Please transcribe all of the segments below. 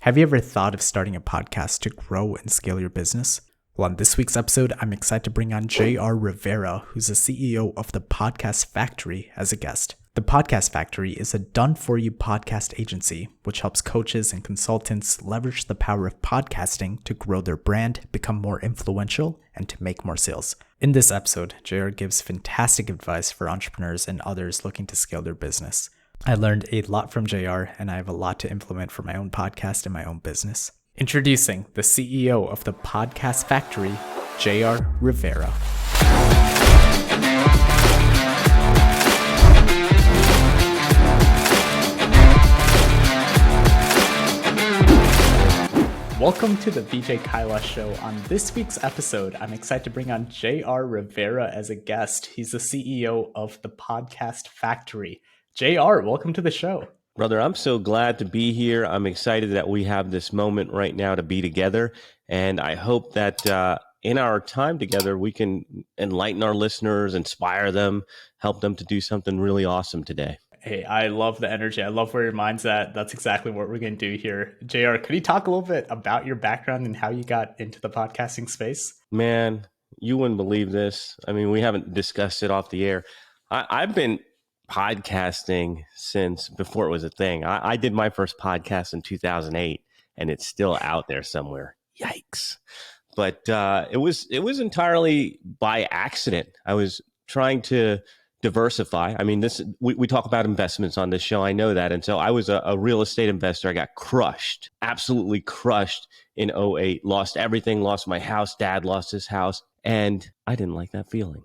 Have you ever thought of starting a podcast to grow and scale your business? Well, on this week's episode, I'm excited to bring on JR Rivera, who's the CEO of the Podcast Factory, as a guest. The Podcast Factory is a done-for-you podcast agency, which helps coaches and consultants leverage the power of podcasting to grow their brand, become more influential, and to make more sales. In this episode, JR gives fantastic advice for entrepreneurs and others looking to scale their business. I learned a lot from JR, and I have a lot to implement for my own podcast and my own business. Introducing the CEO of the Podcast Factory, JR Rivera. Welcome to the BJ Kailash Show. On this week's episode, I'm excited to bring on JR Rivera as a guest. He's the CEO of the Podcast Factory. JR, welcome to the show. Brother, I'm so glad to be here. I'm excited that we have this moment right now to be together. And I hope that in our time together, we can enlighten our listeners, inspire them, help them to do something really awesome today. Hey, I love the energy. I love where your mind's at. That's exactly what we're going to do here. JR, could you talk a little bit about your background and how you got into the podcasting space? Man, you wouldn't believe this. I mean, we haven't discussed it off the air. I've been podcasting since before it was a thing. I did my first podcast in 2008, and it's still out there somewhere. Yikes. But it was entirely by accident. I was trying to diversify. I mean, we talk about investments on this show. I know that. And so I was a real estate investor. I got crushed, absolutely crushed in '08, lost everything, lost my house. Dad lost his house. And I didn't like that feeling.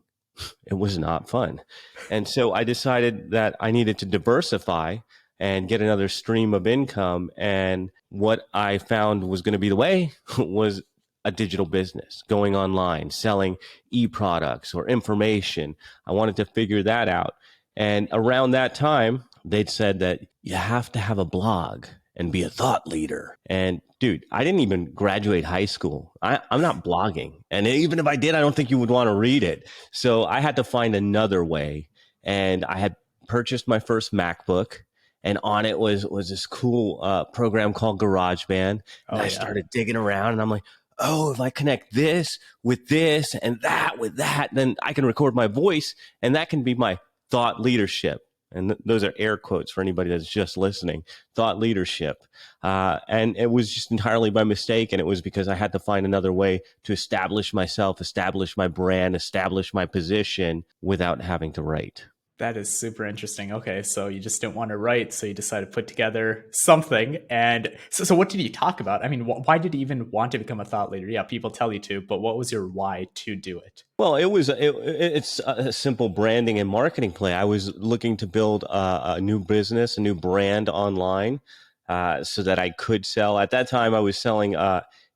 It was not fun. And so I decided that I needed to diversify and get another stream of income. And what I found was going to be the way was a digital business, going online, selling e-products or information. I wanted to figure that out. And around that time, they'd said that you have to have a blog and be a thought leader. And dude, I didn't even graduate high school. I'm not blogging. And even if I did, I don't think you would want to read it. So I had to find another way. And I had purchased my first MacBook. And on it was this cool program called GarageBand. And I started digging around and I'm like, oh, if I connect this with this and that with that, then I can record my voice. And that can be my thought leadership. And those are air quotes for anybody that's just listening, thought leadership. And it was just entirely by mistake. And it was because I had to find another way to establish myself, establish my brand, establish my position without having to write. That is super interesting. Okay, so you just didn't want to write, so you decided to put together something. And so what did you talk about? I mean, why did you even want to become a thought leader? Yeah, people tell you to, but what was your why to do it? Well, it's a simple branding and marketing play. I was looking to build a new business, a new brand online, so that I could sell. At that time, I was selling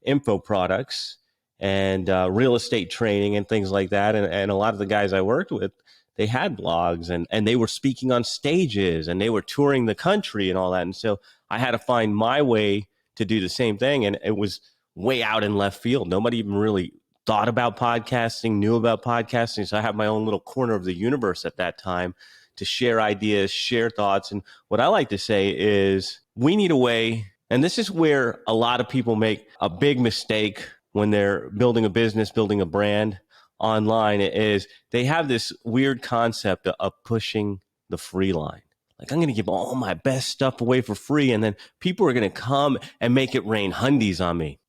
info products and real estate training and things like that. And a lot of the guys I worked with, they had blogs and they were speaking on stages and they were touring the country and all that. And so I had to find my way to do the same thing. And it was way out in left field. Nobody even really thought about podcasting, knew about podcasting. So I had my own little corner of the universe at that time to share ideas, share thoughts. And what I like to say is we need a way, and this is where a lot of people make a big mistake when they're building a business, building a brand online, is they have this weird concept of pushing the free line. Like, I'm going to give all my best stuff away for free, and then people are going to come and make it rain hundies on me.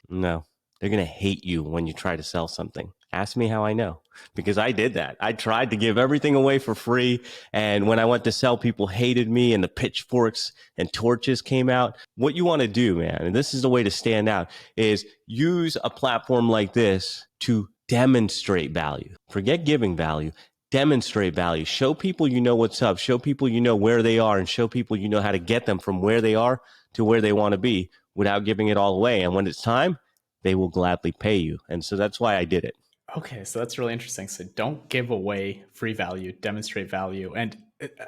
No, they're going to hate you when you try to sell something. Ask me how I know, because I did that. I tried to give everything away for free, and when I went to sell, people hated me, and the pitchforks and torches came out. What you want to do, man, and this is the way to stand out, is use a platform like this to demonstrate value. Forget giving value. Demonstrate value. Show people you know what's up. Show people you know where they are, and show people you know how to get them from where they are to where they want to be without giving it all away. And when it's time, they will gladly pay you. And so that's why I did it. Okay, so that's really interesting. So don't give away free value, demonstrate value. And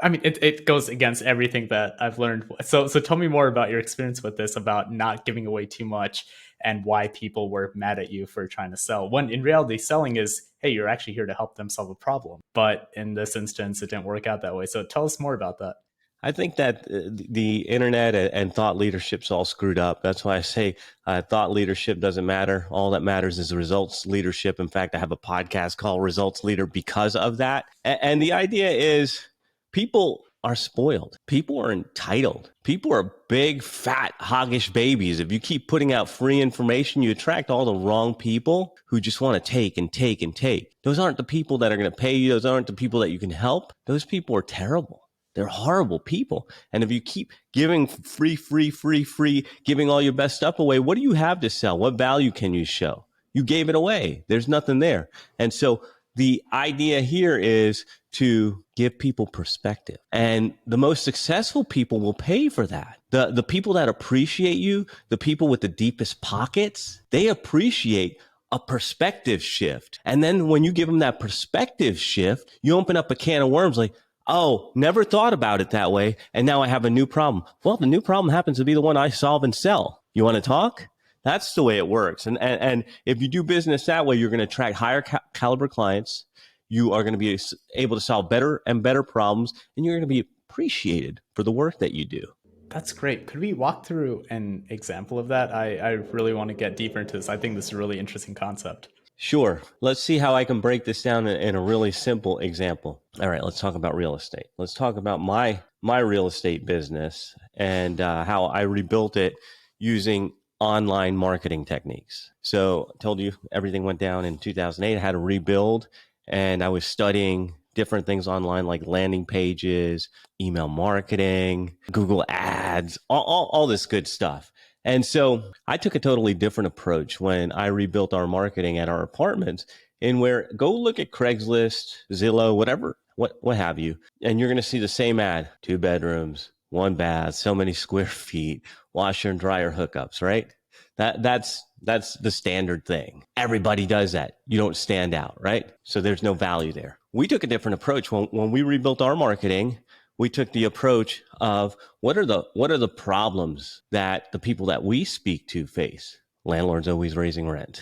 I mean, it goes against everything that I've learned. So tell me more about your experience with this, about not giving away too much and why people were mad at you for trying to sell. When in reality, selling is, hey, you're actually here to help them solve a problem. But in this instance, it didn't work out that way. So tell us more about that. I think that the internet and thought leadership's all screwed up. That's why I say thought leadership doesn't matter. All that matters is results leadership. In fact, I have a podcast called Results Leader because of that. And the idea is people are spoiled. People are entitled. People are big, fat, hoggish babies. If you keep putting out free information, you attract all the wrong people who just want to take and take and take. Those aren't the people that are going to pay you. Those aren't the people that you can help. Those people are terrible. They're horrible people. And if you keep giving free, giving all your best stuff away, what do you have to sell? What value can you show? You gave it away. There's nothing there. And so the idea here is to give people perspective. And the most successful people will pay for that. The people that appreciate you, the people with the deepest pockets, they appreciate a perspective shift. And then when you give them that perspective shift, you open up a can of worms like, oh, never thought about it that way. And now I have a new problem. Well, the new problem happens to be the one I solve and sell. You want to talk? That's the way it works. And if you do business that way, you're going to attract higher caliber clients. You are going to be able to solve better and better problems, and you're going to be appreciated for the work that you do. That's great. Could we walk through an example of that? I really want to get deeper into this. I think this is a really interesting concept. Sure. Let's see how I can break this down in a really simple example. All right, let's talk about real estate. Let's talk about my real estate business and how I rebuilt it using online marketing techniques. So I told you everything went down in 2008. I had to rebuild, and I was studying different things online like landing pages, email marketing, Google ads, all this good stuff. And so I took a totally different approach when I rebuilt our marketing at our apartments, in where go look at Craigslist, Zillow, whatever, what have you. And you're going to see the same ad, 2 bedrooms, 1 bath, so many square feet, washer and dryer hookups, right? That's the standard thing. Everybody does that. You don't stand out, right? So there's no value there. We took a different approach when we rebuilt our marketing. We took the approach of what are the problems that the people that we speak to face? Landlord's always raising rent.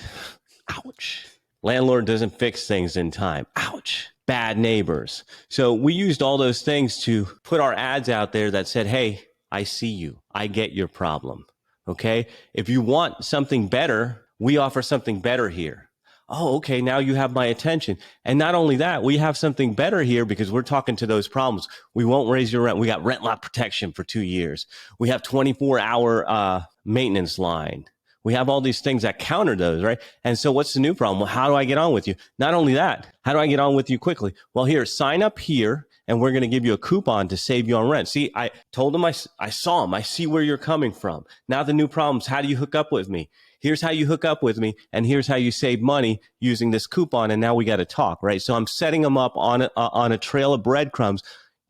Ouch. Landlord doesn't fix things in time. Ouch. Bad neighbors. So we used all those things to put our ads out there that said, hey, I see you. I get your problem. Okay. If you want something better, we offer something better here. Oh, okay. Now you have my attention. And not only that, we have something better here because we're talking to those problems. We won't raise your rent. We got rent lock protection for 2 years. We have 24-hour maintenance line. We have all these things that counter those, right? And so what's the new problem? Well, how do I get on with you? Not only that, how do I get on with you quickly? Well, here, sign up here, and we're going to give you a coupon to save you on rent. See, I told him, I saw him. I see where you're coming from. Now the new problem is, how do you hook up with me? Here's how you hook up with me, and here's how you save money using this coupon, and now we got to talk, right? So I'm setting them up on a trail of breadcrumbs,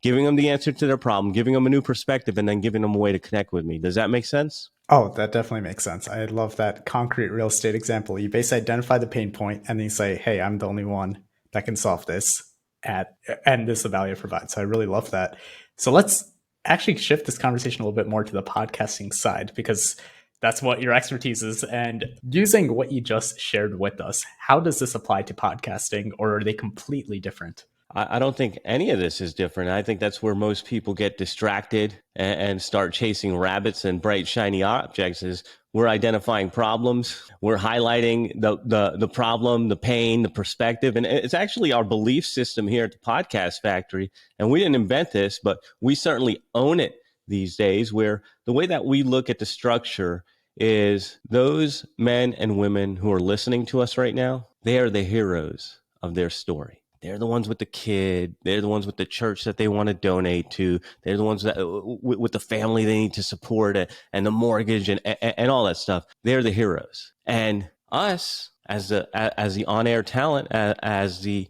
giving them the answer to their problem, giving them a new perspective, and then giving them a way to connect with me. Does that make sense? Oh, that definitely makes sense. I love that concrete real estate example. You basically identify the pain point and then you say, hey, I'm the only one that can solve this and this is the value it provides. So I really love that. So let's actually shift this conversation a little bit more to the podcasting side, because that's what your expertise is. And using what you just shared with us, how does this apply to podcasting, or are they completely different? I don't think any of this is different. I think that's where most people get distracted and start chasing rabbits and bright, shiny objects. Is we're identifying problems. We're highlighting the problem, the pain, the perspective. And it's actually our belief system here at the Podcast Factory. And we didn't invent this, but we certainly own it these days, where the way that we look at the structure is those men and women who are listening to us right now, they are the heroes of their story. They're the ones with the kid. They're the ones with the church that they want to donate to. They're the ones that with the family they need to support it, and the mortgage and all that stuff. They're the heroes. And us as the on-air talent, as the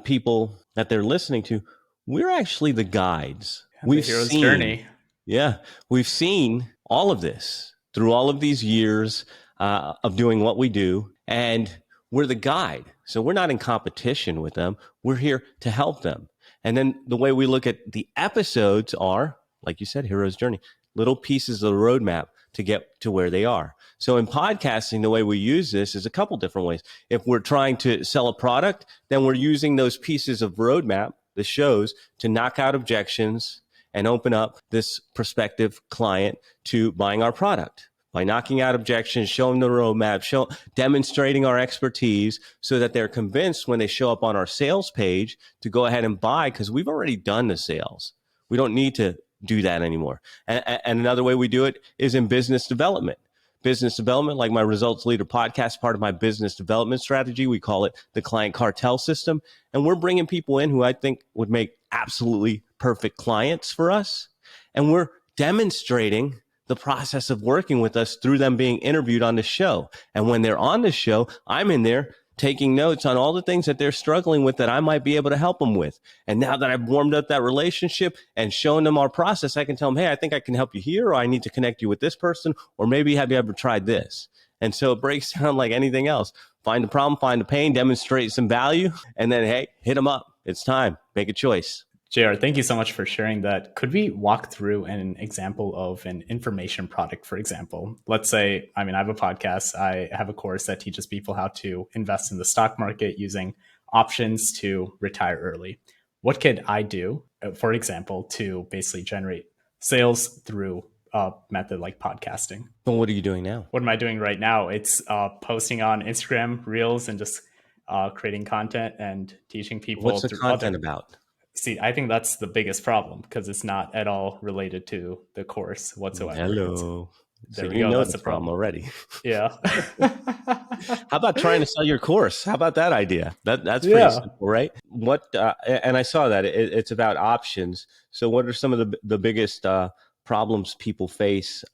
people that they're listening to, we're actually the guides. The hero's journey. Yeah, we've seen all of this through all of these years of doing what we do, and we're the guide. So we're not in competition with them. We're here to help them. And then the way we look at the episodes are, like you said, hero's journey, little pieces of the roadmap to get to where they are. So in podcasting, the way we use this is a couple different ways. If we're trying to sell a product, then we're using those pieces of roadmap, the shows, to knock out objections and open up this prospective client to buying our product by knocking out objections, showing the roadmap, demonstrating our expertise so that they're convinced when they show up on our sales page to go ahead and buy because we've already done the sales. We don't need to do that anymore. And another way we do it is in business development. Business development, like my Results Leader podcast, part of my business development strategy. We call it the client cartel system. And we're bringing people in who I think would make absolutely perfect clients for us. And we're demonstrating the process of working with us through them being interviewed on the show. And when they're on the show, I'm in there taking notes on all the things that they're struggling with that I might be able to help them with. And now that I've warmed up that relationship and shown them our process, I can tell them, hey, I think I can help you here, or I need to connect you with this person, or maybe have you ever tried this? And so it breaks down like anything else. Find the problem, find the pain, demonstrate some value, and then, hey, hit them up. It's time. Make a choice. JR, thank you so much for sharing that. Could we walk through an example of an information product, for example? Let's say, I have a podcast. I have a course that teaches people how to invest in the stock market using options to retire early. What could I do, for example, to basically generate sales through a method like podcasting? Well, what are you doing now? What am I doing right now? It's posting on Instagram Reels and just creating content and teaching people. What's the content about? See, I think that's the biggest problem because it's not at all related to the course whatsoever. Hello. There so we go. That's the problem already. Yeah. How about trying to sell your course? How about that idea? That's pretty simple, right? And I saw that it's about options. So what are some of the biggest problems people face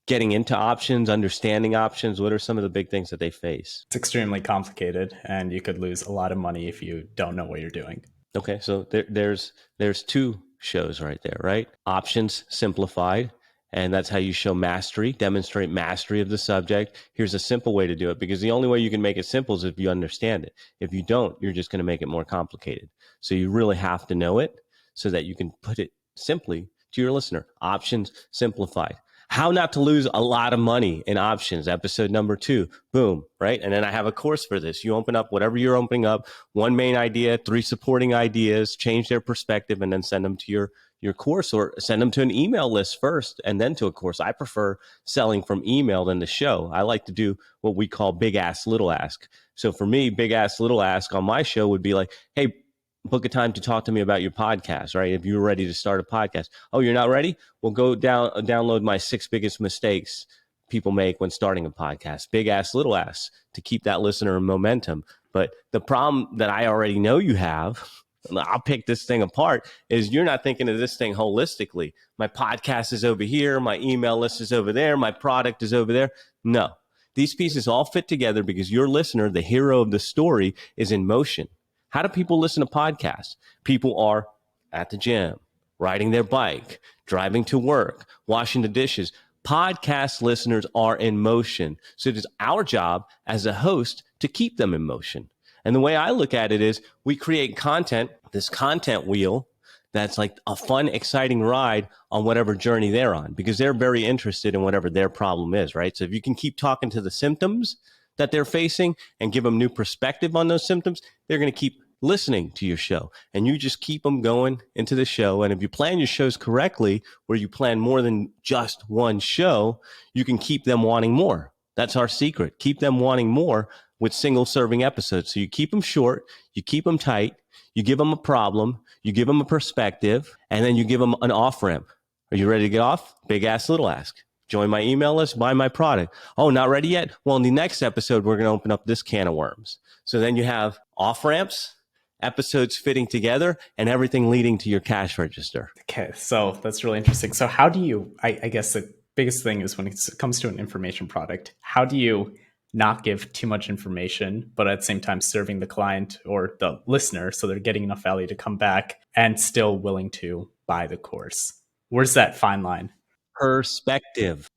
getting into options, understanding options? What are some of the big things that they face? It's extremely complicated, and you could lose a lot of money if you don't know what you're doing. Okay, so there's two shows right there, right? Options Simplified, and that's how you show mastery, demonstrate mastery of the subject. Here's a simple way to do it, because the only way you can make it simple is if you understand it. If you don't, you're just going to make it more complicated. So you really have to know it so that you can put it simply to your listener. Options Simplified. How not to lose a lot of money in options, episode number 2, boom, right? And then I have a course for this. You open up whatever you're opening up, one main idea, 3 supporting ideas, change their perspective, and then send them to your course, or send them to an email list first and then to a course. I prefer selling from email than the show. I like to do what we call big ask, little ask. So for me, big ask, little ask on my show would be like, hey, book a time to talk to me about your podcast, right? If you're ready to start a podcast. Oh, you're not ready? Well, go download my 6 biggest mistakes people make when starting a podcast. Big ass, little ass, to keep that listener in momentum. But the problem that I already know you have, I'll pick this thing apart, is you're not thinking of this thing holistically. My podcast is over here. My email list is over there. My product is over there. No, these pieces all fit together because your listener, the hero of the story, is in motion. How do people listen to podcasts? People are at the gym, riding their bike, driving to work, washing the dishes. Podcast listeners are in motion. So it is our job as a host to keep them in motion. And the way I look at it is we create content, this content wheel, that's like a fun, exciting ride on whatever journey they're on, because they're very interested in whatever their problem is, right? So if you can keep talking to the symptoms that they're facing and give them new perspective on those symptoms, they're going to keep listening to your show, and you just keep them going into the show. And if you plan your shows correctly, where you plan more than just one show, you can keep them wanting more. That's our secret. Keep them wanting more with single serving episodes. So you keep them short, you keep them tight, you give them a problem, you give them a perspective, and then you give them an off ramp. Are you ready to get off? Big ask, little ask. Join my email list, buy my product. Oh, not ready yet? Well, in the next episode, we're going to open up this can of worms. So then you have off ramps, episodes fitting together, and everything leading to your cash register. Okay, so that's really interesting. So how do you, I guess the biggest thing is when it comes to an information product, how do you not give too much information, but at the same time serving the client or the listener so they're getting enough value to come back and still willing to buy the course? Where's that fine line? Perspective,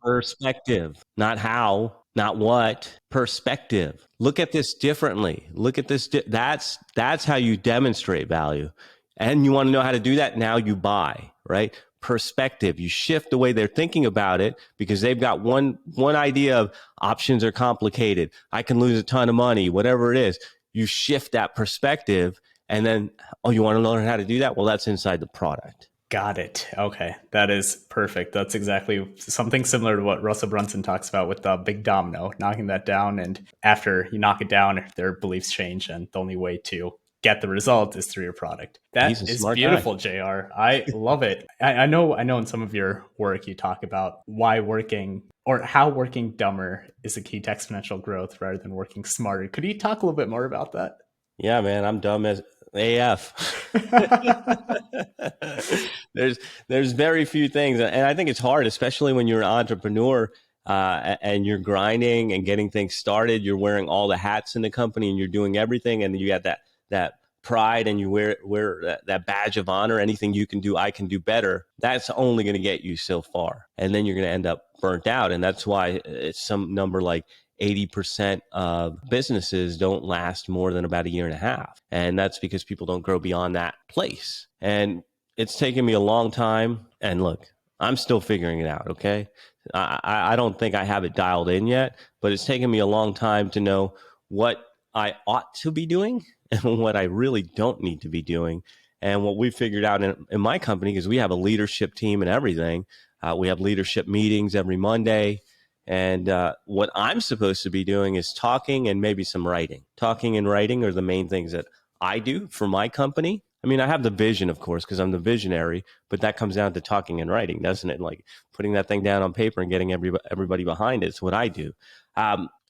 not how, not what, perspective. Look at this differently. Look at this. That's how you demonstrate value. And you want to know how to do that? Now you buy, right? Perspective. You shift the way they're thinking about it because they've got one idea of options are complicated. I can lose a ton of money, whatever it is. You shift that perspective, and then, oh, you want to learn how to do that? Well, that's inside the product. Got it. Okay. That is perfect. That's exactly something similar to what Russell Brunson talks about with the big domino, knocking that down. And after you knock it down, their beliefs change. And the only way to get the result is through your product. He's That a is smart guy. beautiful, JR. I love it. I know in some of your work, you talk about why working or how working dumber is a key to exponential growth rather than working smarter. Could you talk a little bit more about that? Yeah, man, I'm dumb as AF. there's there's very few things, and I think it's hard, especially when you're an entrepreneur and you're grinding and getting things started. You're wearing all the hats in the company, and you're doing everything, and you got that pride, and you wear that badge of honor. Anything you can do, I can do better. That's only going to get you so far, and then you're going to end up burnt out, and that's why it's some number like 80% of businesses don't last more than about a year and a half. And that's because people don't grow beyond that place. And it's taken me a long time. And look, I'm still figuring it out. Okay. I don't think I have it dialed in yet, but it's taken me a long time to know what I ought to be doing and what I really don't need to be doing. And what we figured out in my company, because we have a leadership team and everything, we have leadership meetings every Monday. And what I'm supposed to be doing is talking and maybe some writing. Talking and writing are the main things that I do for my company. I mean, I have the vision, of course, because I'm the visionary, but that comes down to talking and writing, doesn't it? Like putting that thing down on paper and getting everybody behind it. It's what I do.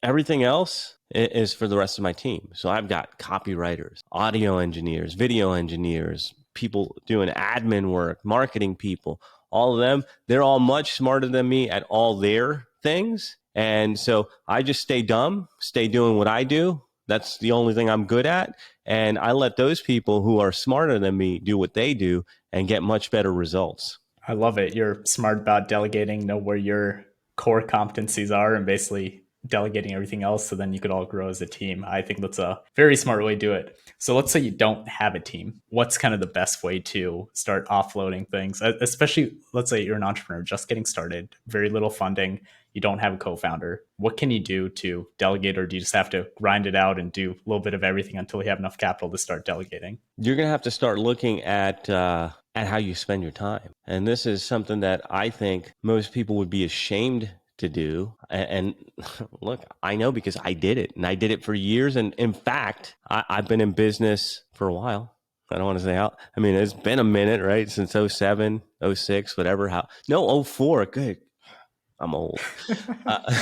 Everything else is for the rest of my team. So I've got copywriters, audio engineers, video engineers, people doing admin work, marketing people, all of them. They're all much smarter than me at all their things. And so I just stay dumb, stay doing what I do. That's the only thing I'm good at. And I let those people who are smarter than me do what they do and get much better results. I love it. You're smart about delegating, know where your core competencies are, and basically delegating everything else so then you could all grow as a team. I think that's a very smart way to do it. So let's say you don't have a team. What's kind of the best way to start offloading things? Especially, let's say you're an entrepreneur just getting started, very little funding, you don't have a co-founder. What can you do to delegate, or do you just have to grind it out and do a little bit of everything until you have enough capital to start delegating? You're going to have to start looking at how you spend your time. And this is something that I think most people would be ashamed to do. And look, I know because I did it and I did it for years. And in fact, I've been in business for a while. I don't want to say how, I mean, it's been a minute, right? Since '07, '06, whatever, how, no, '04. Good. I'm old. Uh,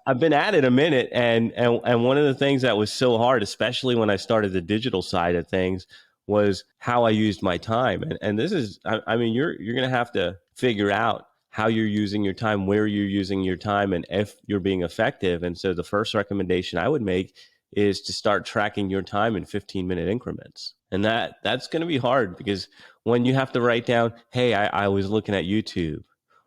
I've been at it a minute, and one of the things that was so hard, especially when I started the digital side of things, was how I used my time. And this is, I mean, you're going to have to figure out how you're using your time, where you're using your time, and if you're being effective. And so the first recommendation I would make is to start tracking your time in 15-minute increments. And that's going to be hard because when you have to write down, hey, I was looking at YouTube,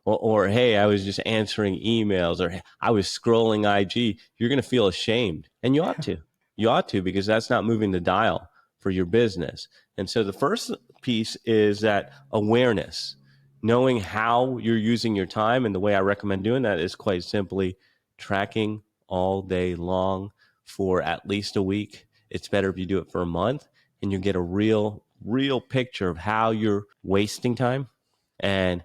or hey, I was just answering emails, or hey, I was scrolling IG, you're going to feel ashamed. And you ought to. You ought to, because that's not moving the dial for your business. And so the first piece is that awareness, knowing how you're using your time. And the way I recommend doing that is quite simply tracking all day long for at least a week. It's better if you do it for a month, and you get a real picture of how you're wasting time and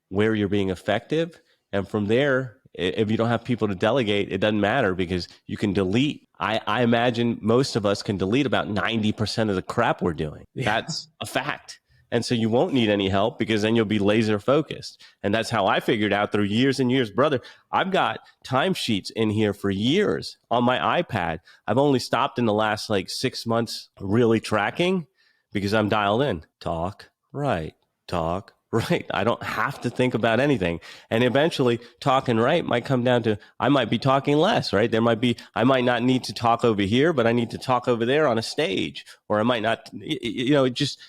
where you're being effective. And from there, if you don't have people to delegate, it doesn't matter because you can delete. I imagine most of us can delete about 90% of the crap we're doing. Yeah. That's a fact. And so you won't need any help because then you'll be laser focused. And that's how I figured out through years and years. Brother, I've got timesheets in here for years on my iPad. I've only stopped in the last like 6 months really tracking because I'm dialed in. Talk, right, talk, right. I don't have to think about anything. And eventually talk and write might come down to, I might be talking less, right? I might not need to talk over here, but I need to talk over there on a stage, or I might not, it just,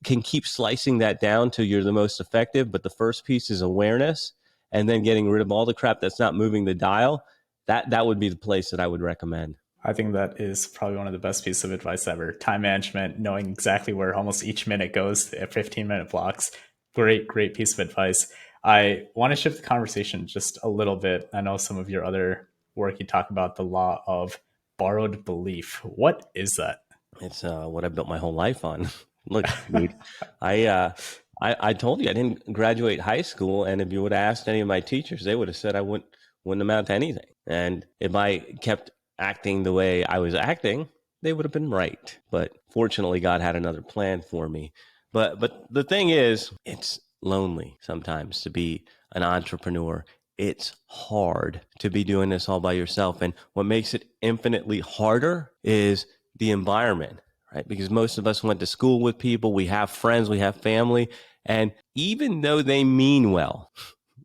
can keep slicing that down till you're the most effective. But the first piece is awareness, and then getting rid of all the crap that's not moving the dial. That would be the place that I would recommend. I think that is probably one of the best pieces of advice ever. Time management, knowing exactly where almost each minute goes at 15-minute blocks. Great piece of advice. I want to shift the conversation just a little bit. I know some of your other work, you talk about the law of borrowed belief. What is that? It's what I built my whole life on. Look, dude, I, uh, I told you I didn't graduate high school, and if you would have asked any of my teachers, they would have said I wouldn't amount to anything. And if I kept acting the way I was acting, they would have been right. But fortunately, God had another plan for me. But the thing is, it's lonely sometimes to be an entrepreneur. It's hard to be doing this all by yourself. And what makes it infinitely harder is the environment, right? Because most of us went to school with people, we have friends, we have family. And even though they mean well,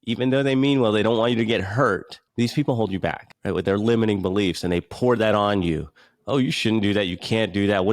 they don't want you to get hurt. These people hold you back, right, with their limiting beliefs, and they pour that on you. Oh, you shouldn't do that. You can't do that.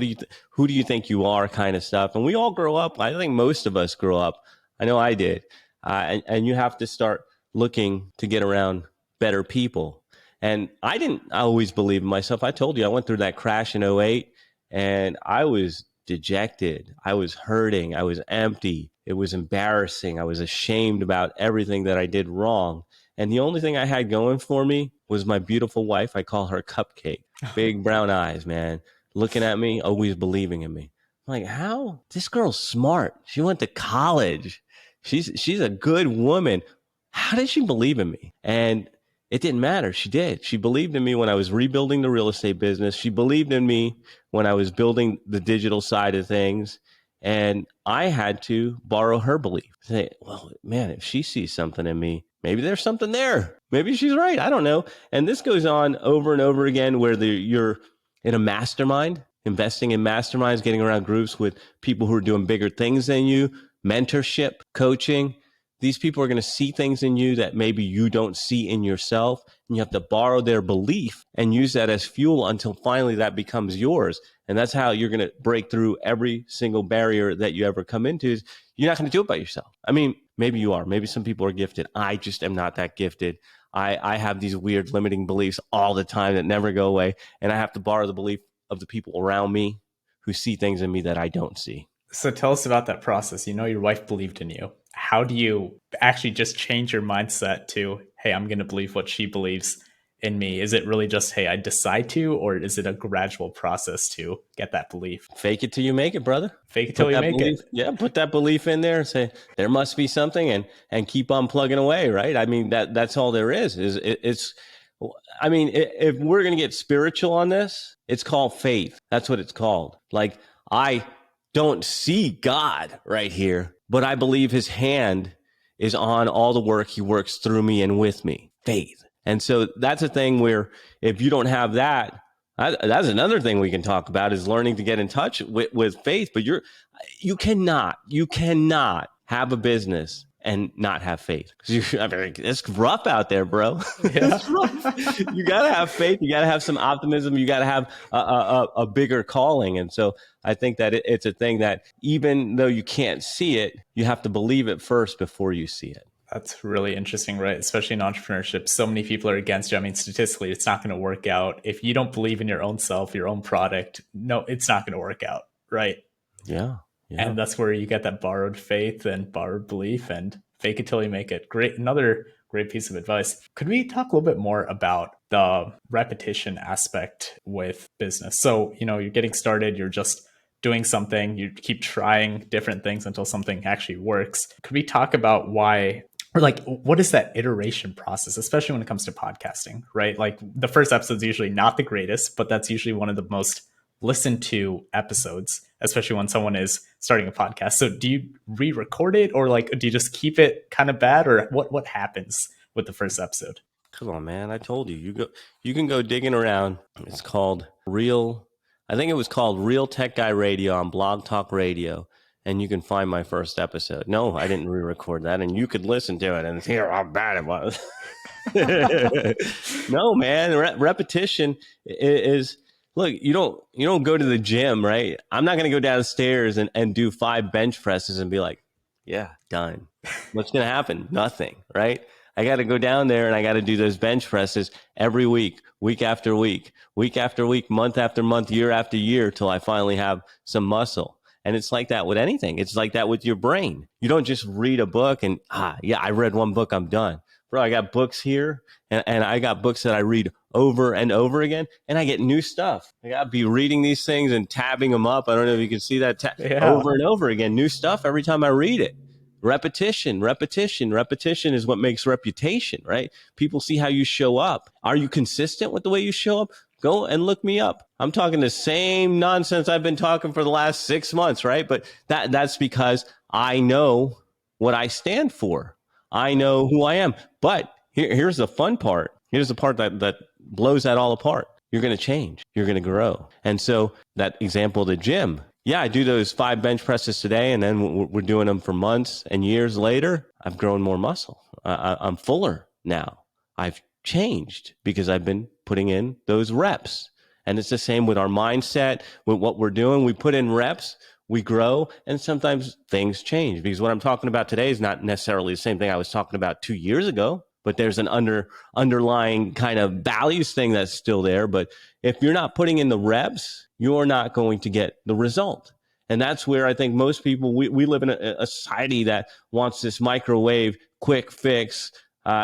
Who do you think you are, kind of stuff. And we all grow up. I think most of us grow up. I know I did. And you have to start looking to get around better people. And I didn't always believe in myself. I told you I went through that crash in '08, and I was dejected. I was hurting. I was empty. It was embarrassing. I was ashamed about everything that I did wrong. And the only thing I had going for me was my beautiful wife. I call her Cupcake. Big brown eyes, man. Looking at me, always believing in me. I'm like, how? This girl's smart. She went to college. She's a good woman. How did she believe in me? And it didn't matter. She did. She believed in me when I was rebuilding the real estate business. She believed in me when I was building the digital side of things. And I had to borrow her belief. Say, well, man, if she sees something in me, maybe there's something there. Maybe she's right. I don't know. And this goes on over and over again where you're in a mastermind, investing in masterminds, getting around groups with people who are doing bigger things than you, mentorship, coaching. These people are going to see things in you that maybe you don't see in yourself. And you have to borrow their belief and use that as fuel until finally that becomes yours. And that's how you're going to break through every single barrier that you ever come into. Is you're not going to do it by yourself. I mean, maybe you are. Maybe some people are gifted. I just am not that gifted. I have these weird limiting beliefs all the time that never go away. And I have to borrow the belief of the people around me who see things in me that I don't see. So tell us about that process. You know, your wife believed in you. How do you actually just change your mindset to, hey, I'm going to believe what she believes in me? Is it really just, hey, I decide to, or is it a gradual process to get that belief? Fake it till you make it, brother. Fake it till you make it. Yeah, put that belief in there and say there must be something, and keep on plugging away, right? I mean, that's all there is. I mean, if we're going to get spiritual on this, it's called faith. That's what it's called. Like, I don't see God right here, but I believe his hand is on all the work. He works through me and with me. Faith. And so that's a thing where if you don't have that, that's another thing we can talk about, is learning to get in touch with faith. But you cannot have a business and not have faith. I mean, it's rough out there, bro. Yeah. It's rough. You got to have faith. You got to have some optimism. You got to have a bigger calling. And so I think that it's a thing that even though you can't see it, you have to believe it first before you see it. That's really interesting, right? Especially in entrepreneurship. So many people are against you. I mean, statistically, it's not going to work out. If you don't believe in your own self, your own product, no, it's not going to work out, right? Yeah. And that's where you get that borrowed faith and borrowed belief, and fake it till you make it. Great. Another great piece of advice. Could we talk a little bit more about the repetition aspect with business? So, you know, you're getting started, you're just doing something, you keep trying different things until something actually works. Could we talk about why, or like, what is that iteration process, especially when it comes to podcasting, right? Like, the first episode is usually not the greatest, but that's usually one of the most listened to episodes, especially when someone is starting a podcast. So do you re-record it, or like, do you just keep it kind of bad, or what happens with the first episode? Come on, man. I told you, you can go digging around. It's called I think it was called Real Tech Guy Radio on Blog Talk Radio. And you can find my first episode. No, I didn't re-record that. And you could listen to it and hear how bad it was. No, man. Repetition is, look, you don't go to the gym, right? I'm not going to go downstairs and do 5 bench presses and be like, yeah, done. What's going to happen? Nothing, right? I got to go down there and I got to do those bench presses every week after week after week, month after month, year after year, till I finally have some muscle. And it's like that with anything. It's like that with your brain. You don't just read a book and, yeah, I read one book, I'm done. bro, I got books here and I got books that I read over and over again, and I get new stuff. I got to be reading these things and tabbing them up. I don't know if you can see that Yeah. over and over again, new stuff every time I read it. Repetition, repetition, repetition is what makes reputation, right? People see how you show up. Are you consistent with the way you show up? Go and look me up. I'm talking the same nonsense I've been talking for the last 6 months, right? But that's because I know what I stand for. I know who I am. But here's the fun part. Here's the part that blows that all apart. You're going to change. You're going to grow. And so that example of the gym, yeah, I do those 5 bench presses today, and then we're doing them for months and years later. I've grown more muscle. I'm fuller now. I've changed because I've been putting in those reps. And it's the same with our mindset, with what we're doing. We put in reps, we grow, and sometimes things change, because what I'm talking about today is not necessarily the same thing I was talking about 2 years ago, but there's an underlying kind of values thing that's still there. But if you're not putting in the reps, you're not going to get the result. And that's where I think most people, we live in a society that wants this microwave, quick fix,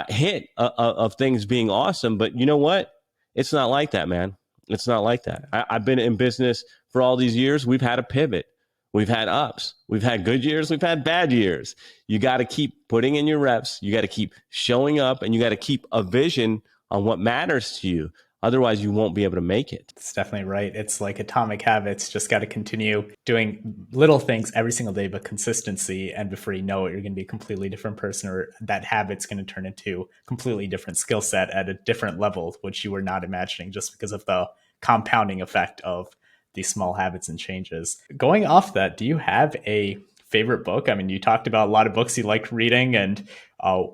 hit of things being awesome. But you know what? It's not like that, man. It's not like that. I've been in business for all these years. We've had a pivot. We've had ups. We've had good years. We've had bad years. You got to keep putting in your reps. You got to keep showing up, and you got to keep a vision on what matters to you. Otherwise, you won't be able to make it. It's definitely right. It's like atomic habits. Just got to continue doing little things every single day, but consistency. And before you know it, you're going to be a completely different person, or that habit's going to turn into a completely different skill set at a different level, which you were not imagining, just because of the compounding effect of these small habits and changes. Going off that, do you have a favorite book? I mean, you talked about a lot of books you like reading, and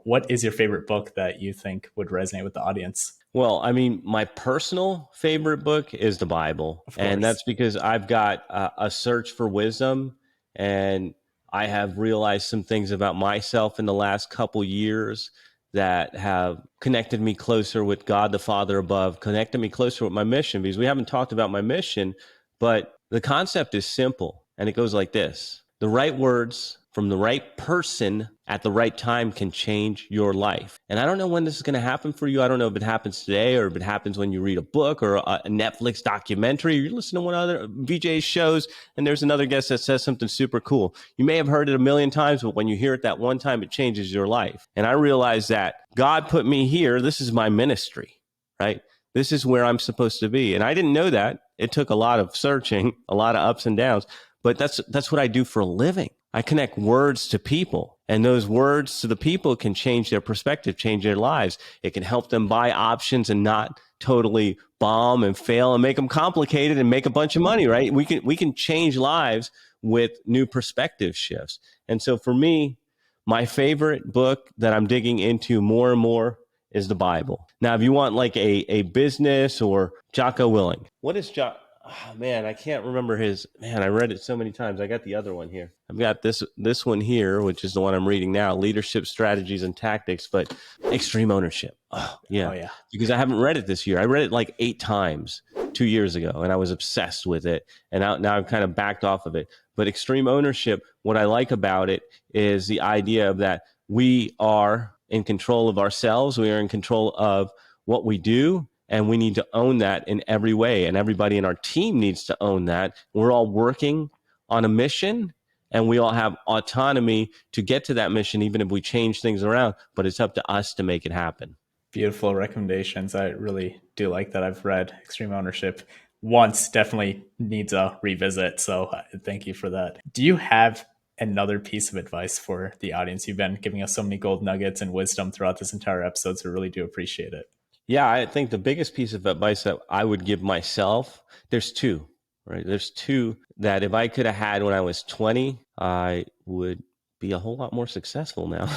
what is your favorite book that you think would resonate with the audience? Well, I mean, my personal favorite book is the Bible. Of And course. that's because I've got a search for wisdom, and I have realized some things about myself in the last couple years that have connected me closer with God the Father above, connected me closer with my mission, because we haven't talked about my mission, but the concept is simple, and it goes like this. The right words from the right person at the right time can change your life. And I don't know when this is going to happen for you. I don't know if it happens today, or if it happens when you read a book or a Netflix documentary, or you listen to one other VJ shows and there's another guest that says something super cool. You may have heard it a million times, but when you hear it that one time, it changes your life. And I realized that God put me here. This is my ministry, right? This is where I'm supposed to be. And I didn't know that. It took a lot of searching, a lot of ups and downs, but that's what I do for a living. I connect words to people, and those words to the people can change their perspective, change their lives. It can help them buy options and not totally bomb and fail and make them complicated and make a bunch of money, right? We can change lives with new perspective shifts. And so for me, my favorite book that I'm digging into more and more is the Bible. Now, if you want like a business or Jocko Willing, what is Jocko? Oh, man, I can't remember his. Man, I read it so many times. I got the other one here. I've got this one here, which is the one I'm reading now, Leadership Strategies and Tactics, but Extreme Ownership. Oh, yeah. Oh, yeah. Because I haven't read it this year. I read it like 8 times 2 years ago, and I was obsessed with it. And now I've kind of backed off of it. But Extreme Ownership, what I like about it is the idea of that we are in control of ourselves. We are in control of what we do. And we need to own that in every way. And everybody in our team needs to own that. We're all working on a mission, and we all have autonomy to get to that mission, even if we change things around. But it's up to us to make it happen. Beautiful recommendations. I really do like that. I've read Extreme Ownership once, definitely needs a revisit. So thank you for that. Do you have another piece of advice for the audience? You've been giving us so many gold nuggets and wisdom throughout this entire episode, so I really do appreciate it. Yeah, I think the biggest piece of advice that I would give myself, there's two, right? There's two that if I could have had when I was 20, I would be a whole lot more successful now.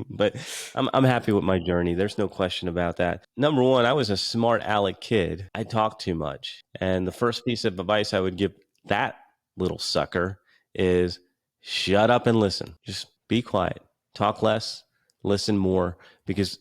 But I'm happy with my journey. There's no question about that. Number one, I was a smart aleck kid. I talked too much. And the first piece of advice I would give that little sucker is shut up and listen. Just be quiet. Talk less, listen more, because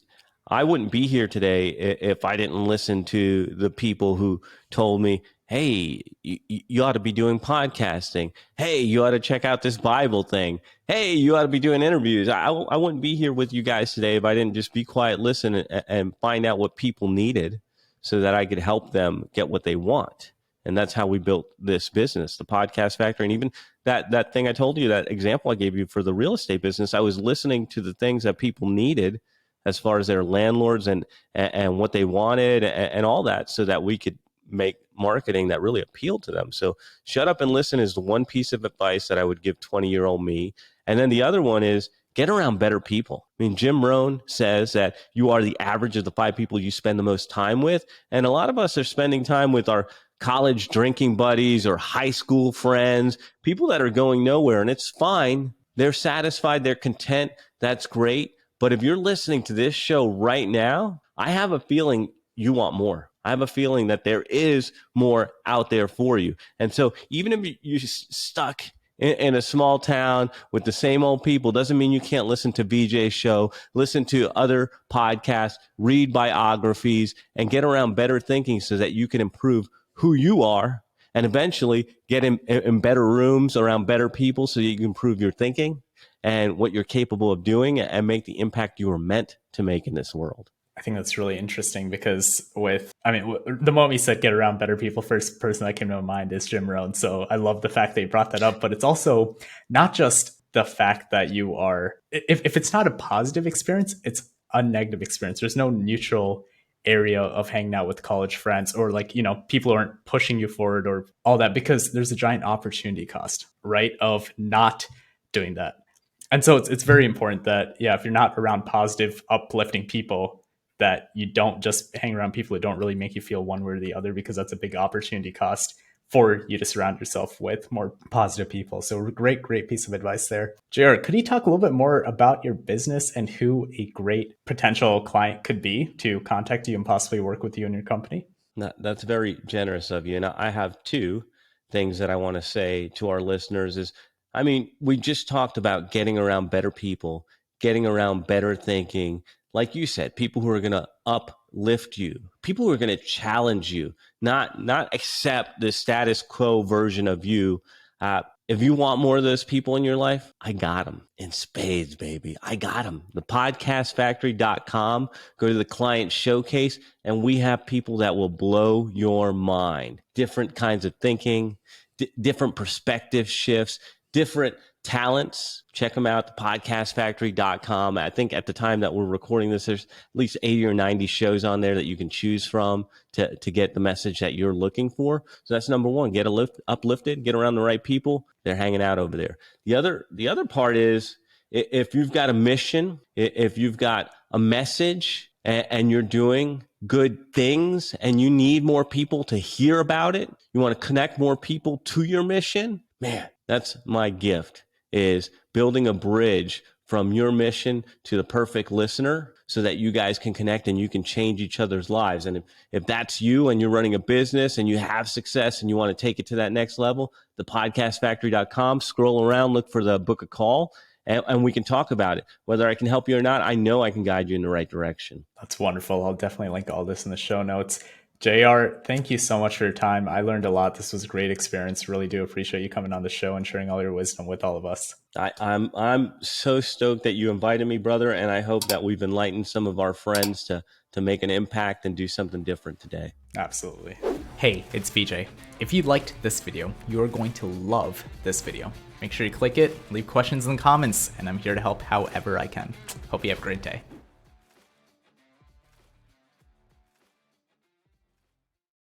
I wouldn't be here today if I didn't listen to the people who told me, hey, you ought to be doing podcasting. Hey, you ought to check out this Bible thing. Hey, you ought to be doing interviews. I wouldn't be here with you guys today if I didn't just be quiet, listen, and find out what people needed so that I could help them get what they want. And that's how we built this business, the Podcast Factory. And even that thing I told you, that example I gave you for the real estate business, I was listening to the things that people needed as far as their landlords and what they wanted and all that, so that we could make marketing that really appealed to them. So shut up and listen is the one piece of advice that I would give 20-year-old me. And then the other one is get around better people. I mean, Jim Rohn says that you are the average of the 5 people you spend the most time with. And a lot of us are spending time with our college drinking buddies or high school friends, people that are going nowhere. And it's fine. They're satisfied. They're content. That's great. But if you're listening to this show right now, I have a feeling you want more. I have a feeling that there is more out there for you. And so even if you're stuck in a small town with the same old people, doesn't mean you can't listen to VJ's show, listen to other podcasts, read biographies, and get around better thinking so that you can improve who you are and eventually get in better rooms around better people so you can improve your thinking and what you're capable of doing and make the impact you were meant to make in this world. I think that's really interesting because the moment you said get around better people, first person that came to my mind is Jim Rohn. So I love the fact that you brought that up, but it's also not just the fact that you are, if it's not a positive experience, it's a negative experience. There's no neutral area of hanging out with college friends or people who aren't pushing you forward or all that, because there's a giant opportunity cost, right, of not doing that. And so it's very important that, if you're not around positive, uplifting people, that you don't just hang around people that don't really make you feel one way or the other, because that's a big opportunity cost for you to surround yourself with more positive people. So great piece of advice there. JR, could you talk a little bit more about your business and who a great potential client could be to contact you and possibly work with you and your company? That's very generous of you. And I have 2 things that I want to say to our listeners is, we just talked about getting around better people, getting around better thinking. Like you said, people who are going to uplift you, people who are going to challenge you, not accept the status quo version of you. If you want more of those people in your life, I got them in spades, baby. I got them. Thepodcastfactory.com. Go to the client showcase, and we have people that will blow your mind. Different kinds of thinking, different perspective shifts, different talents. Check them out, thepodcastfactory.com. I think at the time that we're recording this, there's at least 80 or 90 shows on there that you can choose from to get the message that you're looking for. So that's number one. Get uplifted, get around the right people. They're hanging out over there. The other part is, if you've got a mission, if you've got a message and you're doing good things and you need more people to hear about it, you want to connect more people to your mission, man, that's my gift, is building a bridge from your mission to the perfect listener so that you guys can connect and you can change each other's lives. And if that's you and you're running a business and you have success and you want to take it to that next level, thepodcastfactory.com, scroll around, look for the book a call, and we can talk about it. Whether I can help you or not, I know I can guide you in the right direction. That's wonderful. I'll definitely link all this in the show notes. JR, thank you so much for your time. I learned a lot. This was a great experience. Really do appreciate you coming on the show and sharing all your wisdom with all of us. I'm so stoked that you invited me, brother, and I hope that we've enlightened some of our friends to make an impact and do something different today. Absolutely. Hey, it's VJ. If you liked this video, you are going to love this video. Make sure you click it, leave questions in the comments, and I'm here to help however I can. Hope you have a great day.